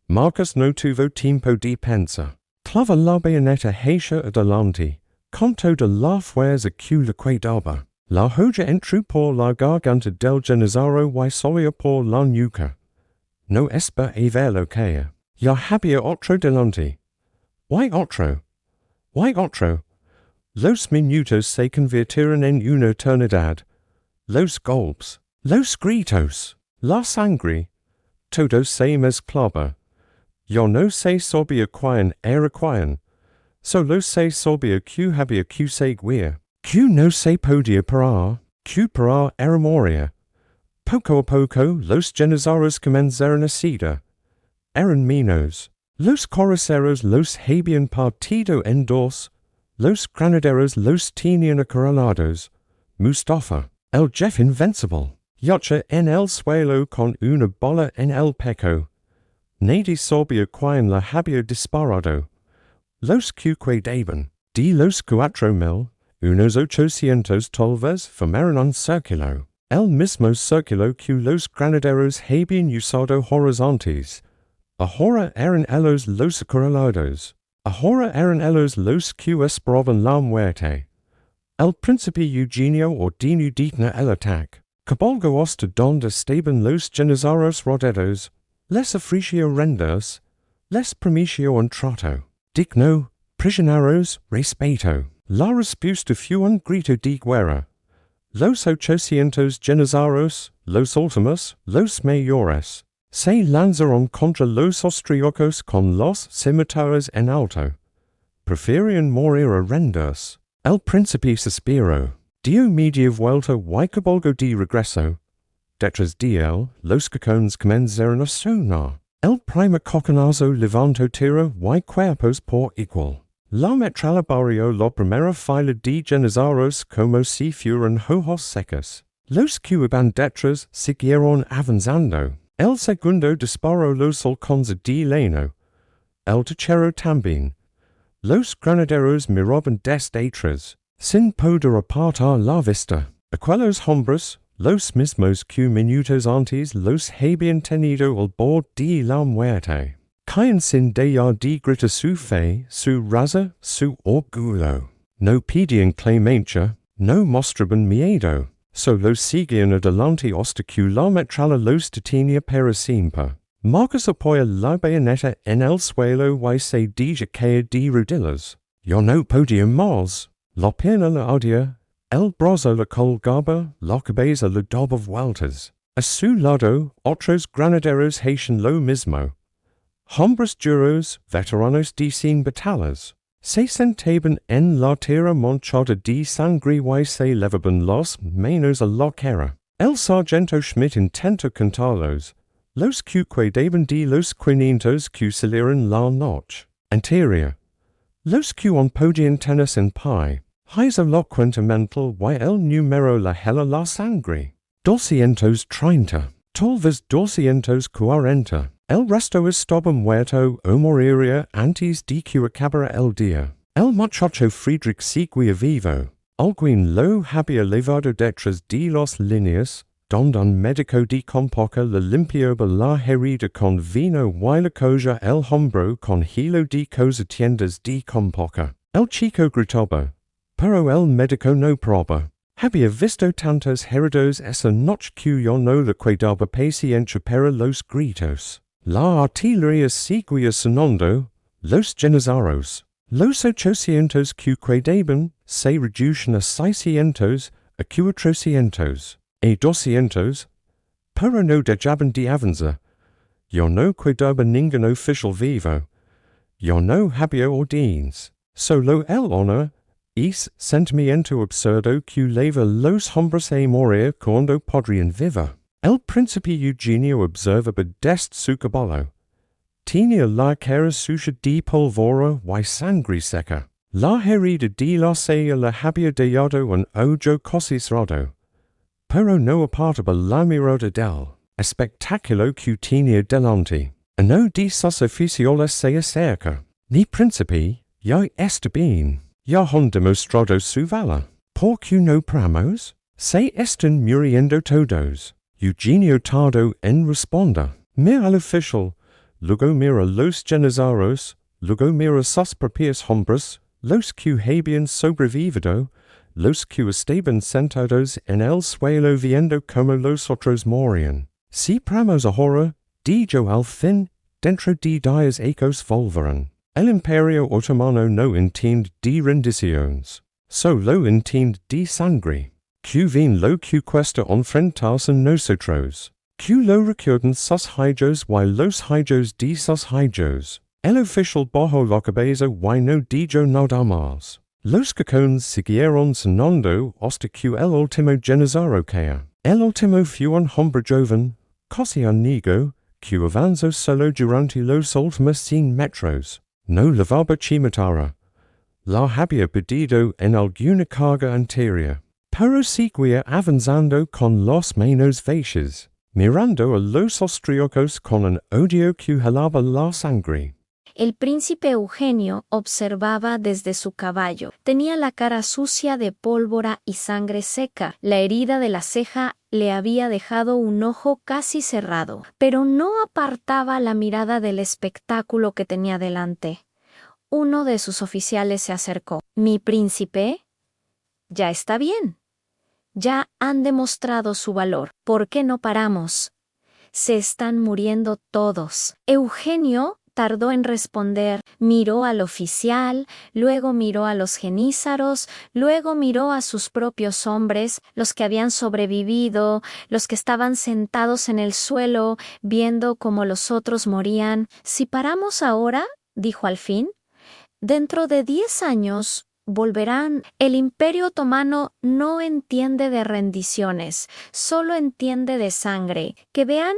Marcos no tuvo tiempo de pensar. Clava la bayoneta hacia adelante, con toda la fuerza que le quedaba. La joya entró por la garganta del genizario y salió por la nuca. No espa a verlo caer. Ya había otro delante. Y otro. Y otro. Los minutos se convirtieron en una eternidad. Los golpes. Los gritos. La sangre. Todo se mezclaba. Ya no se sabía quién era quién. Solo se sabía que había que seguir. Que no se podía parar. Que parar era morir. Poco a poco los genizarios comenzaron a ceder. Eran menos. Los coraceros los habían partido en dos. Los granaderos los tenían acorralados. Mustafa, el jefe invencible, yacha en el suelo con una bola en el pecho. Nadie sabía quién la había disparado. Los que quedaban, de los 4,000, unos 800 tal vez formaron un círculo. El mismo círculo que los granaderos habían usado horizontes. Ahora eran ellos los acorralados. Ahora eran ellos los que esperaban la muerte. El príncipe Eugenio ordenó detener el ataque. Cabalgó hasta donde estaban los genizarios rodeados. Les ofreció rendirse. Les prometió un trato digno, prisioneros, respeto. La respuesta fue un grito de guerra. Los 800 genizarios, los últimos, los mayores, se lanzaron contra los austriacos con las scimitars en alto. Preferían morir a rendirse. El príncipe suspiró. Dio media vuelta y cabalgó de regreso. Detrás de él, los cacones comenzaron a sonar. El primer coconazo levantó tierra y cuerpos por igual. La metralla barrió la primera fila de genizarios como si fueran hojas secas. Los que iban detrás siguieron avanzando. El segundo disparó los halcones de leno. El tercero también. Los granaderos miraban desde atrás, sin poder apartar la vista. Aquellos hombres, los mismos que minutos antes los habían tenido al borde de la muerte, caen sin dejar de gritar su fe, su raza, su orgullo. No pedían clemencia, no mostraban miedo, solo seguían adelante hasta que la metralla los detenía para siempre. Marcos apoya la bayoneta en el suelo y se deja caer de rodillas. Ya no podía más. La pierna la ardía. El brazo la colgaba, la cabeza le daba vueltas. A su lado, otros granaderos hacían lo mismo. Hombres duros, veteranos de 100 batallas, se sentaban en la tierra manchada de sangre y se levaban las manos a la cara. El sargento Schmidt intentó contarlos, los que quedaban de los 500 que salieron la noche anterior. Los que aún podían tenerse en pie. Hizo la cuenta mental y el número la hela la sangre. 230, tal vez 240. El resto estaba muerto o moriría antes de que acabara el día. El muchacho Friedrich seguía vivo. Alguien lo había levado detrás de las líneas, donde un médico de compoca le limpiaba la herida con vino y la coja el hombro con hilo de cosa tiendas de compoca. El chico gritaba. Pero el médico no probaba. Había visto tantas heridas esa noche que yo no le quedaba paciencia para los gritos. La artillería seguía sonando, los generaros. Los 800 que quedaban se reducen a 600, a 400, a 200, pero no dejaban de avanzar. Yo no quedaba ningún oficial vivo. Yo no había órdenes. Solo el honor y sentimiento absurdo que leva los hombres a morir cuando podrían vivir. El príncipe Eugenio observaba desde su caballo. Tenía la cara sucia de pólvora y sangre seca. La herida de la sella la había dejado un ojo casi cerrado. Pero no apartaba la mirada del espectáculo que tenía delante. Uno de sus oficiales se acerca. Mi príncipe, ya está bien. Ya han demostrado su valor. ¿Por qué no paramos? Se están muriendo todos. Eugenio tardó en responder. Mira al oficial, luego mira los generaros, luego mira sus propios hombres, los que habían sobrevivido, los que estaban sentados en el suelo viendo como los otros morían. Si paramos ahora, dijo al fin, dentro de 10 ecos volverán. El imperio otomano no entiende de rendiciones, solo entiende de sangre. Que ven lo que cuesta enfrentarse nosotros. Que lo recuerdan sus hijos y los hijos de sus hijos. El oficial bajó la cabeza y no dijo nada más. Los cacones siguieron sonando hasta que el último genizaro caía. El último fue un hombre joven, casi un niño, que avanzó solo durante los últimos 100 metros. No llevaba chimitara. La había perdido en alguna carga anterior. Pero seguía avanzando con las manos vacías, mirando a los austriacos con un odio que helaba la sangre. El príncipe Eugenio observaba desde su caballo. Tenía la cara sucia de pólvora y sangre seca. La herida de la ceja le había dejado un ojo casi cerrado, pero no apartaba la mirada del espectáculo que tenía delante. Uno de sus oficiales se acercó. «¿Mi príncipe? Ya está bien. Ya han demostrado su valor. ¿Por qué no paramos? Se están muriendo todos». Eugenio tardó en responder. Miró al oficial, luego miró a los genízaros, luego miró a sus propios hombres, los que habían sobrevivido, los que estaban sentados en el suelo, viendo cómo los otros morían. «Si paramos ahora», dijo al fin, «dentro de 10 años volverán». El Imperio Otomano no entiende de rendiciones, solo entiende de sangre. Que vean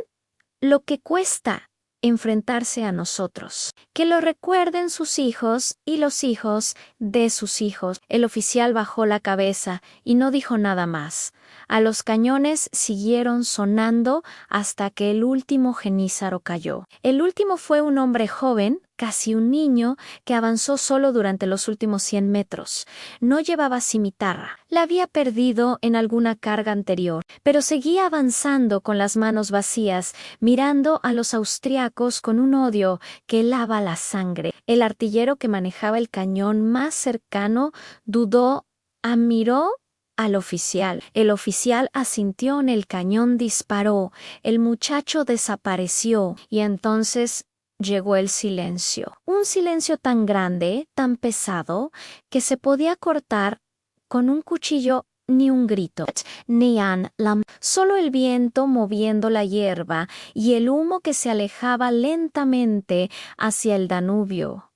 lo que cuesta enfrentarse a nosotros. Que lo recuerden sus hijos y los hijos de sus hijos. El oficial bajó la cabeza y no dijo nada más. A los cañones siguieron sonando hasta que el último genízaro cayó. El último fue un hombre joven, casi un niño, que avanzó solo durante los últimos 100 metros. No llevaba cimitarra. La había perdido en alguna carga anterior, pero seguía avanzando con las manos vacías, mirando a los austriacos con un odio que helaba la sangre. El artillero que manejaba el cañón más cercano dudó, miró al oficial. El oficial asintió en el cañón, disparó. El muchacho desapareció y entonces llegó el silencio. Un silencio tan grande, tan pesado, que se podía cortar con un cuchillo. Ni un grito, ni solo el viento moviendo la hierba y el humo que se alejaba lentamente hacia el Danubio.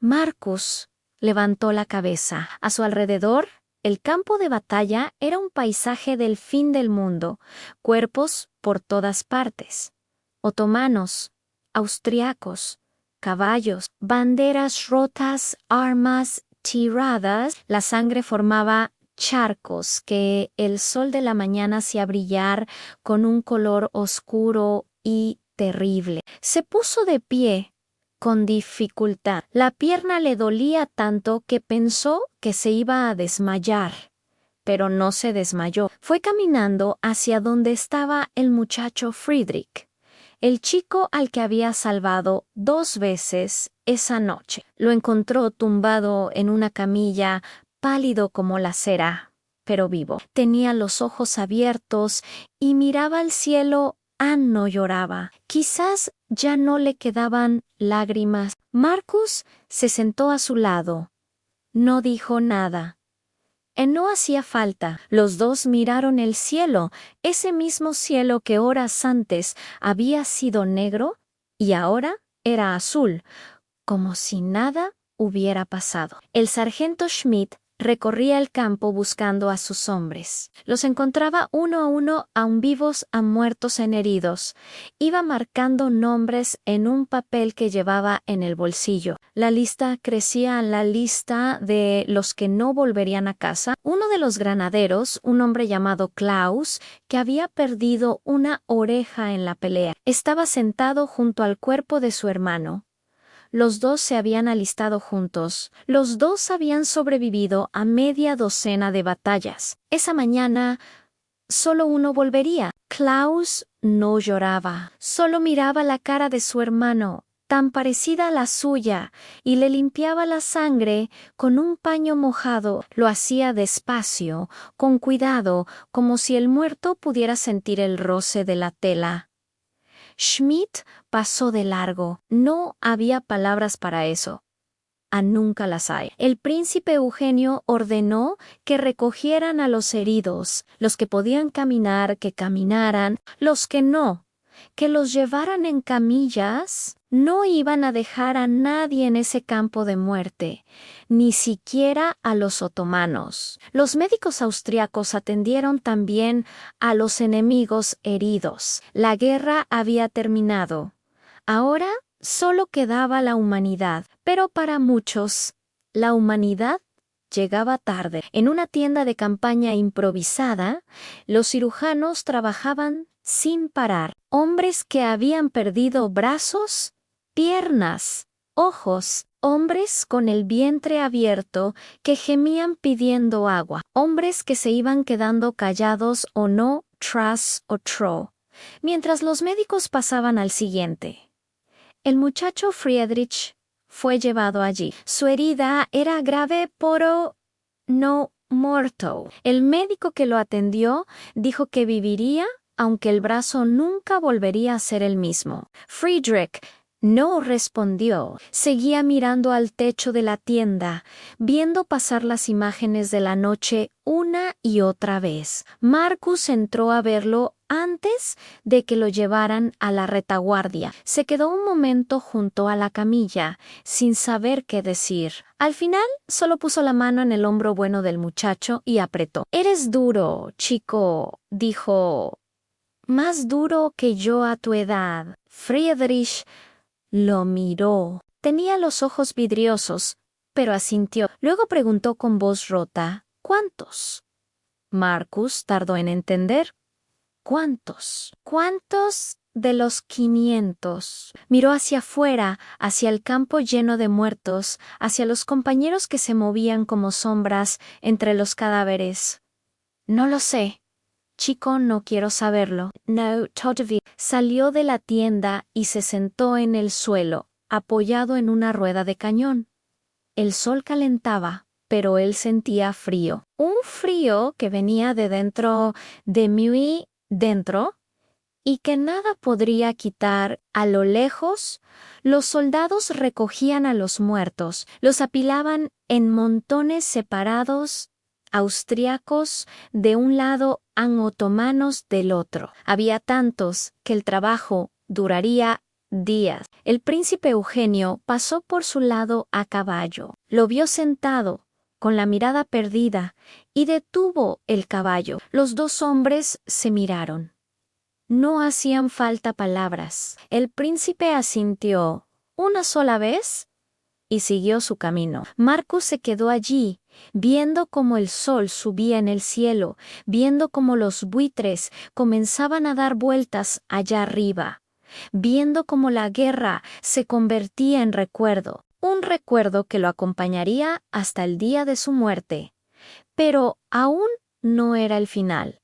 Marcus levantó la cabeza. A su alrededor, el campo de batalla era un paisaje del fin del mundo, cuerpos por todas partes. Otomanos, austriacos, caballos, banderas rotas, armas tiradas. La sangre formaba charcos que el sol de la mañana hacía brillar con un color oscuro y terrible. Se puso de pie con dificultad. La pierna le dolía tanto que pensó que se iba a desmayar, pero no se desmayó. Fue caminando hacia donde estaba el muchacho Friedrich, el chico al que había salvado 2 veces esa noche. Lo encontró tumbado en una camilla, pálido como la cera, pero vivo. Tenía los ojos abiertos y miraba al cielo Anne no lloraba. Quizás ya no le quedaban lágrimas. Marcus se sentó a su lado. No dijo nada. No hacía falta. Los dos miraron el cielo, ese mismo cielo que horas antes había sido negro y ahora era azul, como si nada hubiera pasado. El sargento Schmidt recorría el campo buscando a sus hombres. Los encontraba uno a uno, aun vivos, a muertos, en heridos. Iba marcando nombres en un papel que llevaba en el bolsillo. La lista crecía, la lista de los que no volverían a casa. Uno de los granaderos, un hombre llamado Klaus, que había perdido una oreja en la pelea, estaba sentado junto al cuerpo de su hermano. Los dos se habían alistado juntos. Los dos habían sobrevivido a media docena de batallas. Esa mañana, solo uno volvería. Klaus no lloraba. Solo miraba la cara de su hermano, tan parecida a la suya, y le limpiaba la sangre con un paño mojado. Lo hacía despacio, con cuidado, como si el muerto pudiera sentir el roce de la tela. Schmidt pasó de largo. No había palabras para eso. Nunca las hay. El príncipe Eugenio ordenó que recogieran a los heridos, los que podían caminar, que caminaran, los que no, que los llevaran en camillas. No iban a dejar a nadie en ese campo de muerte, ni siquiera a los otomanos. Los médicos austriacos atendieron también a los enemigos heridos. La guerra había terminado. Ahora solo quedaba la humanidad, pero para muchos, la humanidad llegaba tarde. En una tienda de campaña improvisada, los cirujanos trabajaban sin parar. Hombres que habían perdido brazos, piernas, ojos, hombres con el vientre abierto que gemían pidiendo agua, hombres que se iban quedando callados o no, tras o tro, mientras los médicos pasaban al siguiente. El muchacho Friedrich fue llevado allí. Su herida era grave, pero no mortal. El médico que lo atendió dijo que viviría, aunque el brazo nunca volvería a ser el mismo. Friedrich no respondió. Seguía mirando al techo de la tienda, viendo pasar las imágenes de la noche una y otra vez. Marcus entró a verlo antes de que lo llevaran a la retaguardia. Se quedó un momento junto a la camilla, sin saber qué decir. Al final, solo puso la mano en el hombro bueno del muchacho y apretó. «Eres duro, chico», dijo. «Más duro que yo a tu edad». Friedrich lo miró. Tenía los ojos vidriosos, pero asintió. Luego preguntó con voz rota, «¿Cuántos?» Marcus tardó en entender. «¿Cuántos? ¿Cuántos de los 500?» Miró hacia afuera, hacia el campo lleno de muertos, hacia los compañeros que se movían como sombras entre los cadáveres. «No lo sé. Chico, no quiero saberlo». «No, todavía». Salió de la tienda y se sentó en el suelo, apoyado en una rueda de cañón. El sol calentaba, pero él sentía frío. Un frío que venía de dentro, de muy dentro, y que nada podría quitar. A lo lejos, los soldados recogían a los muertos, los apilaban en montones separados, austriacos de un lado, otomanos del otro. Había tantos que el trabajo duraría días. El príncipe Eugenio pasó por su lado a caballo. Lo vio sentado, con la mirada perdida, y detuvo el caballo. Los dos hombres se miraron. No hacían falta palabras. El príncipe asintió una sola vez y siguió su camino. Marcus se quedó allí, viendo cómo el sol subía en el cielo, viendo cómo los buitres comenzaban a dar vueltas allá arriba, viendo cómo la guerra se convertía en recuerdo, un recuerdo que lo acompañaría hasta el día de su muerte. Pero aún no era el final.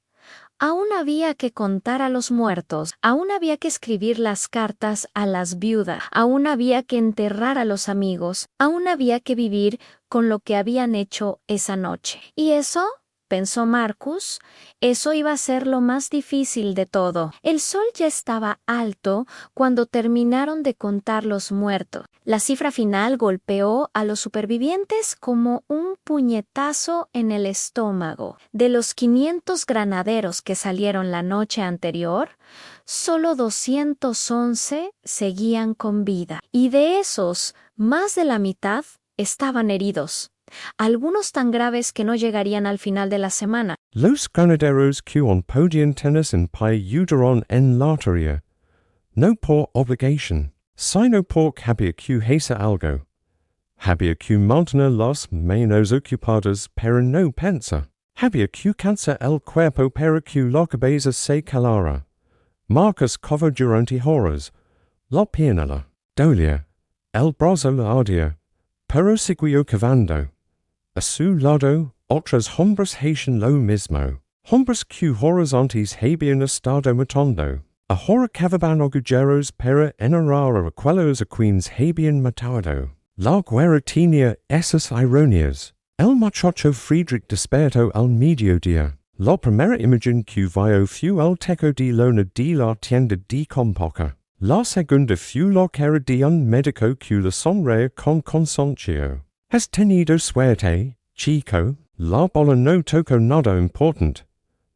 Aún había que contar a los muertos, aún había que escribir las cartas a las viudas, aún había que enterrar a los amigos, aún había que vivir con lo que habían hecho esa noche. Y eso pensó Marcus, eso iba a ser lo más difícil de todo. El sol ya estaba alto cuando terminaron de contar los muertos. La cifra final golpeó a los supervivientes como un puñetazo en el estómago. De los 500 granaderos que salieron la noche anterior, solo 211 seguían con vida. Y de esos, más de la mitad estaban heridos. Algunos tan graves que no llegarían al final de la semana. Los granaderos que on podium tennis en pie ayudaron en lotería. No por obligación, sino porque había que hacer algo. Había que mantener los menos ocupados pero no pensar. Había que cansar el cuerpo para que la cabeza se calara. Marcus cover durante horas. La pianela, dolia, el brazo la ardía, pero siguió cavando. A su lado, otros hombres hacían lo mismo. Hombres que horizontes habían estado matando. Ahora cavaban agujeros para enterrar a aquellos a quienes habían matado. La guerra tenía esas ironias. El muchacho Friedrich despertó al mediodía. La primera imagen que vio fue el techo de lona de la tienda de compoca. La segunda fue la cara de un médico que le sonreía con cansancio. ¿Has tenido suerte, chico? La bola no tocó nada importante.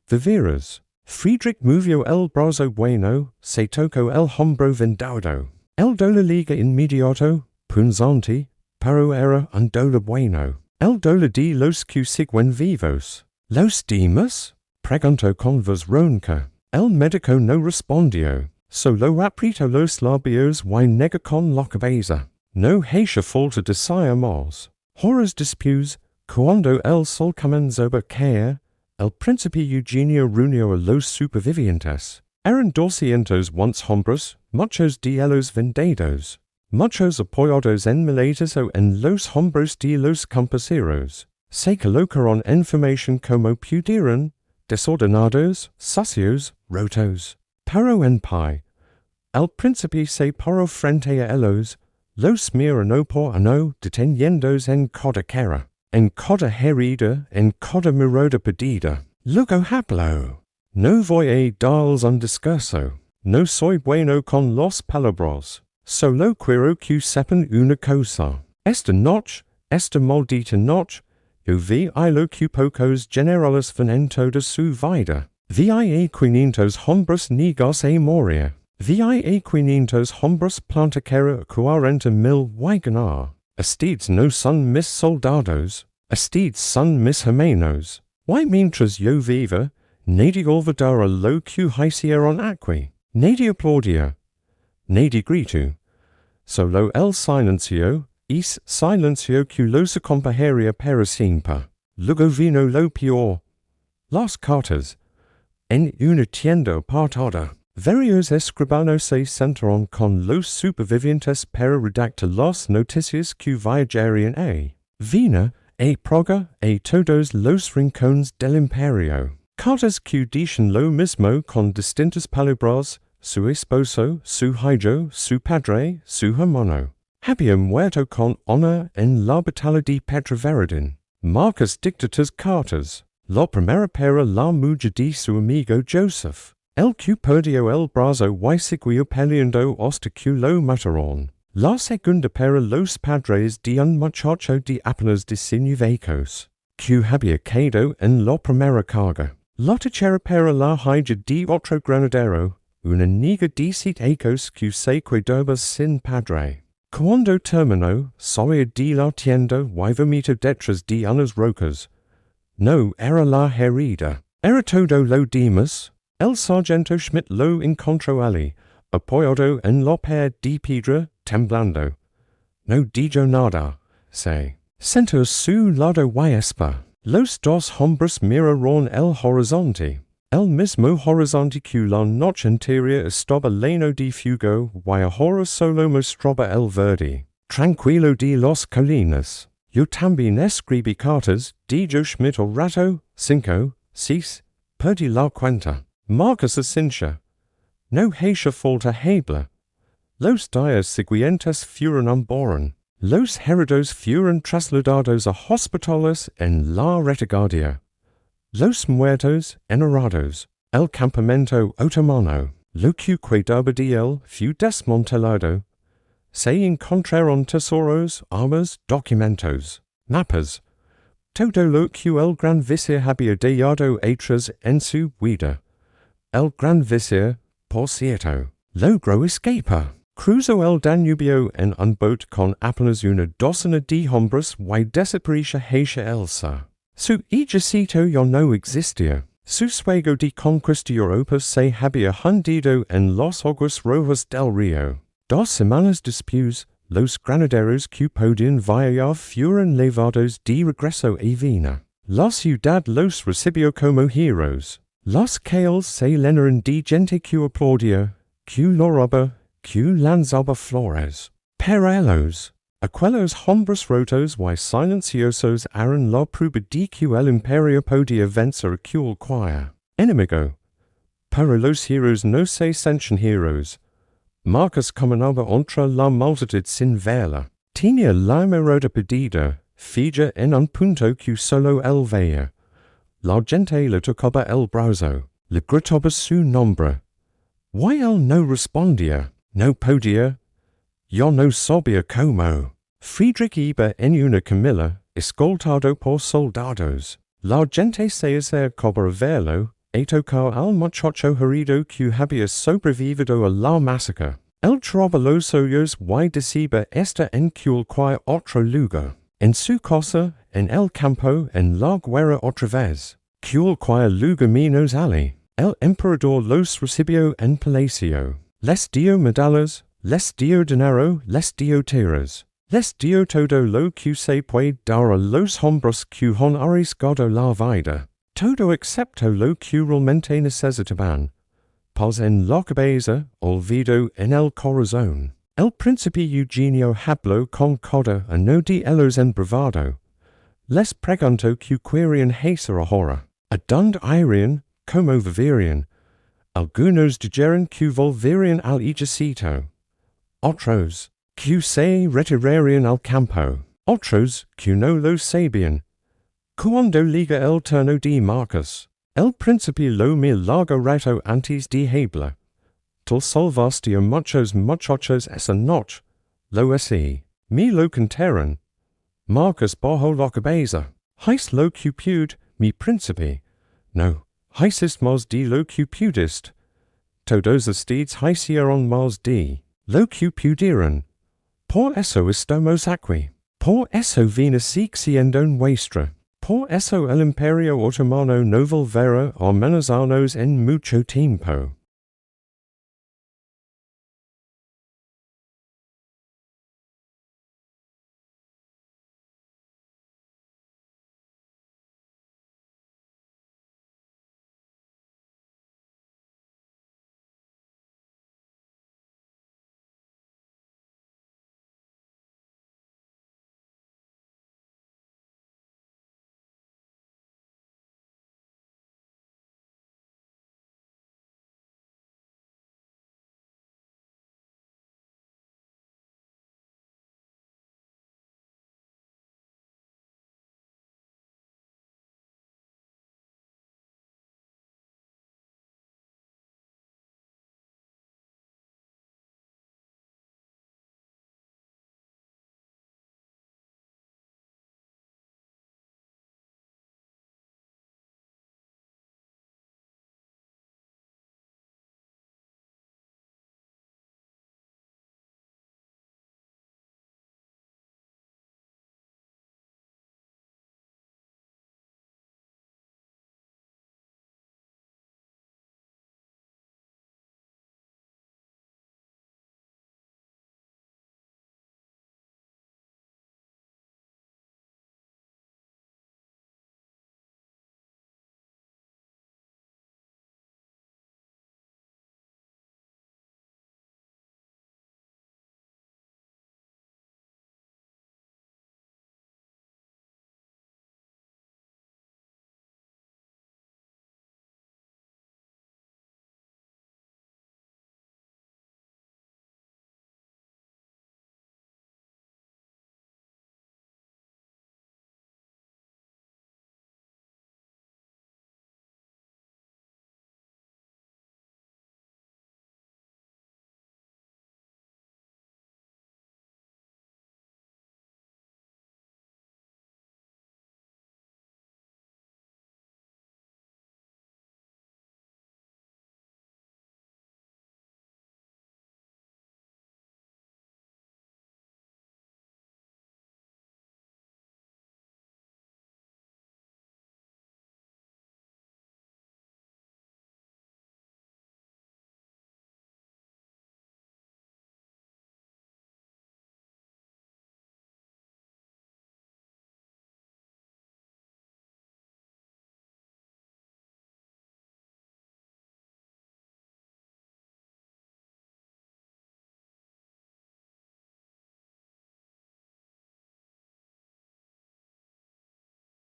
De veras. Friedrich movió el brazo bueno, se tocó el hombro vendado. El dolor liga inmediato, punzante, pero era un dolor bueno. El dolor de los que siguen vivos. ¿Los demás? Preguntó con voz ronca. El médico no respondió. Solo apretó los labios y negó con la cabeza. No hacía falta decir más. Horas después, cuando el sol comenzó a caer, el príncipe Eugenio reunió a los supervivientes. Eran 200 once hombres, muchos de ellos vendidos, muchos apoyados en miletas o en los hombros de los campesinos. Se colocaron en formación como pudieron, desordenados, sucios, rotos. Pero en pie. El príncipe se paró frente a ellos, los miró uno por uno, deteniéndose en cada cara, en cada herida, en cada mirada perdida. Luego habló. No voy a darles un discurso. No soy bueno con los palabras. Solo quiero que sepan una cosa. Esta noche, esta maldita noche, yo vi a lo que pocos generales ven en toda su vida. Vi a 500 hombres negros a morir. Vi a 500 hombres plantaquera a 40,000 y ganar. Ustedes no son mis soldados. Ustedes son mis hermanos. Y mientras yo viva, nadie olvidará lo que hicieron aquí. Nadie aplaudía. Nadie gritó. Solo el silencio, es silencio que los acompañaría para siempre. Luego vino lo peor. Las cartas. En una tienda apartada, varios escribanos se sentaron con los supervivientes para redactar las noticias que viajarían a Viena, a Praga, a todos los rincones del imperio. Cartas que dicen lo mismo con distintas palabras, su esposo, su hijo, su padre, su hermano. Había muerto con honor en la batalla de Petrovaradin. Marcus dictatas cartas. La primera para la mujer de su amigo Joseph. El que perdió el brazo y siguió peleando hasta que lo mataron. La segunda para los padres de un muchacho de apenas 19 que había caído en la primera carga. La tercera para la hija de otro granadero, una niña de 7 años que se quedaba sin padre. Cuando terminó, salía de la tienda y vomitó detrás de unas rocas. No era la herida. Era todo lo demás. El sargento Schmidt lo encontró allí, apoyado en la pared de piedra, temblando. No dijo nada. Se sentó a su lado y espera. Los dos hombres miraron el horizonte. El mismo horizonte que la noche anterior estaba lleno de fuego y ahora solo mostraba el verde, tranquilo de las colinas. Yo también escribí cartas, dijo Schmidt al rato, 5, 6, perdí la cuenta. Marcus Asincha. No hacía falta hablar. Los días siguientes fueron unborn. Los heridos fueron trasladados a hospitales en la retaguardia. Los muertos enterrados, el campamento otomano, locuque dabadiel fu desmantelado, se encontraron tesoros, armas, documentos, mapas. Todo lo que el gran visir había dejado atrás en su huida. El gran visir, por cierto, logró escapar. Cruzó el Danubio en un bote con apenas una docena de hombres y desapareció hacia el sur. Su ejército ya no existía. Su sueño de conquista de Europa se había hundido en los aguas rojas del río. 2 semanas después, los granaderos que podían viajar fueron llevados de regreso a Viena. La ciudad los recibió como héroes. Los calles se llenaron de gente que aplaudía, que lloraba, que lanzaba flores. Pero aquellos hombres rotos y silenciosos eran la prueba de que el imperio podía vencer cualquier enemigo. Pero los héroes no se sienten héroes. Marcos caminaba entre la multitud sin verla. Tenía la mirada perdida, fija en un punto que solo él veía. La gente le tocaba el brazo, le gritaba su nombre. Y él no respondía, no podía. Yo no sabía cómo. Friedrich iba en una camilla, escoltado por soldados. La gente se acercaba a verlo, y tocar al muchacho herido que había sobrevivido a la masacre. Él traba los suyos y decía Esta en cualquier otro lugar. En su casa, en el campo, en la guerra otra vez. Cualquier lugar menos allí. El emperador los recibió en palacio. Les dio medallas, les dio dinero, les dio tierras. Les dio todo lo que se puede dar a los hombres que han arriesgado la vida. Todo excepto lo que realmente necesitaban. Paz en la cabeza, olvido en el corazón. El príncipe Eugenio habló con coda a no de ellos en bravado. Les preguntó que querían hacer ahora. A dónde irían, cómo vivirían. Algunos dijeron que volverían al ejército. Otros, que se retirarían al campo. Otros, que no lo sabían. Cuando llega el turno de Marcos, el príncipe lo me largo rato antes de hablar. Tú salvaste a muchos muchachos esa noche. Lo así. Me lo contaron. Marcos bajó la cabeza. ¿Hais lo que pude, mi príncipe? No, hiciste más de lo que pudiste. Todos ustedes hicieron más de lo que pudieron. Por eso estamos aquí. Por eso Viena sigue siendo nuestra. Por eso el imperio otomano no volverá a amenazarnos en mucho tiempo.